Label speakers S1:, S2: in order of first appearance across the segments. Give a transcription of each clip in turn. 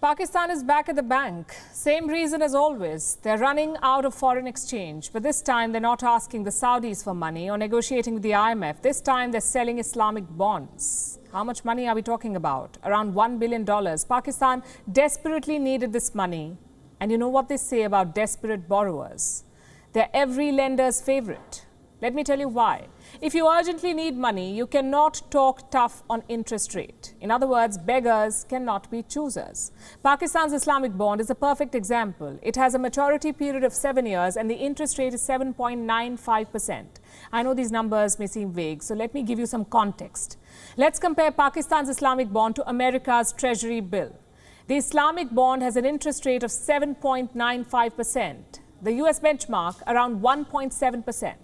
S1: Pakistan is back at the bank. Same reason as always. They're running out of foreign exchange. But this time they're not asking the Saudis for money or negotiating with the IMF. This time they're selling Islamic bonds. How much money are we talking about? Around $1 billion. Pakistan desperately needed this money. And you know what they say about desperate borrowers? They're every lender's favorite. Let me tell you why. If you urgently need money, you cannot talk tough on interest rate. In other words, beggars cannot be choosers. Pakistan's Islamic bond is a perfect example. It has a maturity period of 7 years and the interest rate is 7.95%. I know these numbers may seem vague, so let me give you some context. Let's compare Pakistan's Islamic bond to America's Treasury bill. The Islamic bond has an interest rate of 7.95%. The US benchmark around 1.7%.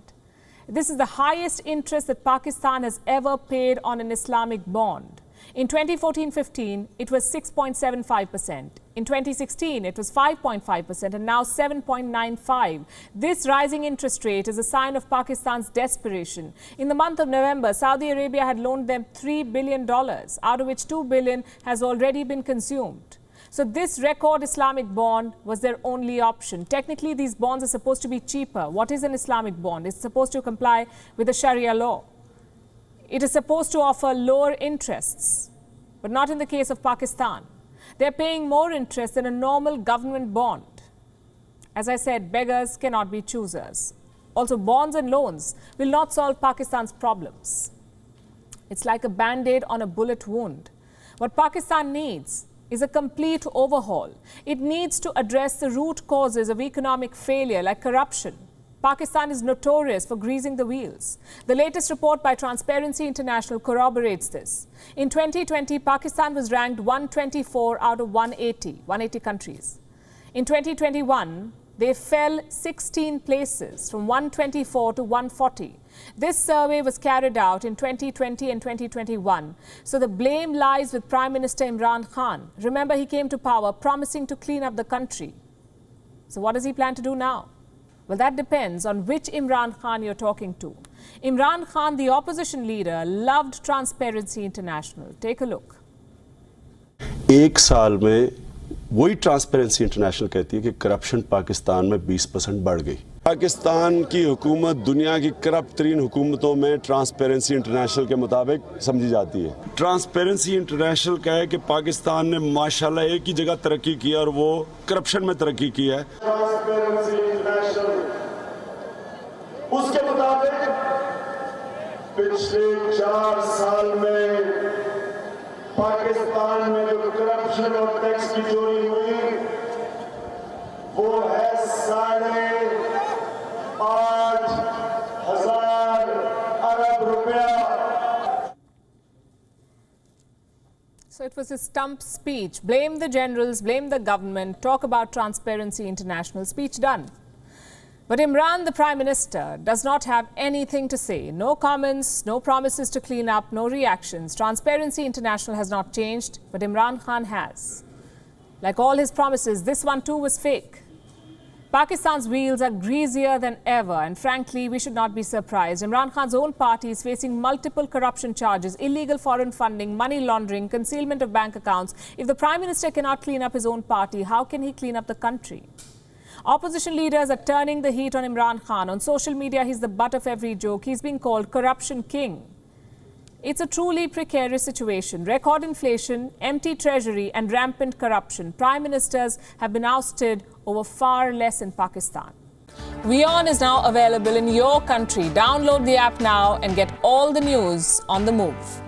S1: This is the highest interest that Pakistan has ever paid on an Islamic bond. In 2014-15, it was 6.75%. In 2016, it was 5.5% and now 7.95%. This rising interest rate is a sign of Pakistan's desperation. In the month of November, Saudi Arabia had loaned them $3 billion, out of which $2 billion has already been consumed. So this record Islamic bond was their only option. Technically, these bonds are supposed to be cheaper. What is an Islamic bond? It's supposed to comply with the Sharia law. It is supposed to offer lower interests, but not in the case of Pakistan. They're paying more interest than a normal government bond. As I said, beggars cannot be choosers. Also, bonds and loans will not solve Pakistan's problems. It's like a band-aid on a bullet wound. What Pakistan needs is a complete overhaul. It needs to address the root causes of economic failure like corruption. Pakistan is notorious for greasing the wheels. The latest report by Transparency International corroborates this. In 2020, Pakistan was ranked 124 out of 180 countries. In 2021, they fell 16 places from 124 to 140. This survey was carried out in 2020 and 2021. So the blame lies with Prime Minister Imran Khan. Remember, he came to power promising to clean up the country. So what does he plan to do now? Well, that depends on which Imran Khan you're talking to. Imran Khan, the opposition leader, loved Transparency International. Take a look.
S2: एक साल में वही transparency international कहती है कि corruption Pakistan में 20% बढ़ गई। पाकिस्तान की हुकूमत दुनिया की करप्ट तरीन हुकूमतों में ट्रांसपेरेंसी इंटरनेशनल के मुताबिक समझी जाती है। ट्रांसपेरेंसी इंटरनेशनल कहे कि पाकिस्तान ने माशाल्लाह एक ही जगह तरक्की की है और वो करप्शन में तरक्की की है। ट्रांसपेरेंसी इंटरनेशनल उसके मुताबिक पिछले 4 साल में पाकिस्तान में जो करप्शन और टैक्स की चोरी हुई वो है 8,500 अरब रुपया।
S1: So it was a stump speech. Blame the generals, blame the government, talk about Transparency International. Speech done. But Imran, the Prime Minister, does not have anything to say. No comments, no promises to clean up, no reactions. Transparency International has not changed, but Imran Khan has. Like all his promises, this one too was fake. Pakistan's wheels are greasier than ever, and frankly, we should not be surprised. Imran Khan's own party is facing multiple corruption charges, illegal foreign funding, money laundering, concealment of bank accounts. If the Prime Minister cannot clean up his own party, how can he clean up the country? Opposition leaders are turning the heat on Imran Khan. On social media, he's the butt of every joke. He's being called corruption king. It's a truly precarious situation. Record inflation, empty treasury and rampant corruption. Prime ministers have been ousted over far less in Pakistan. WION is now available in your country. Download the app now and get all the news on the move.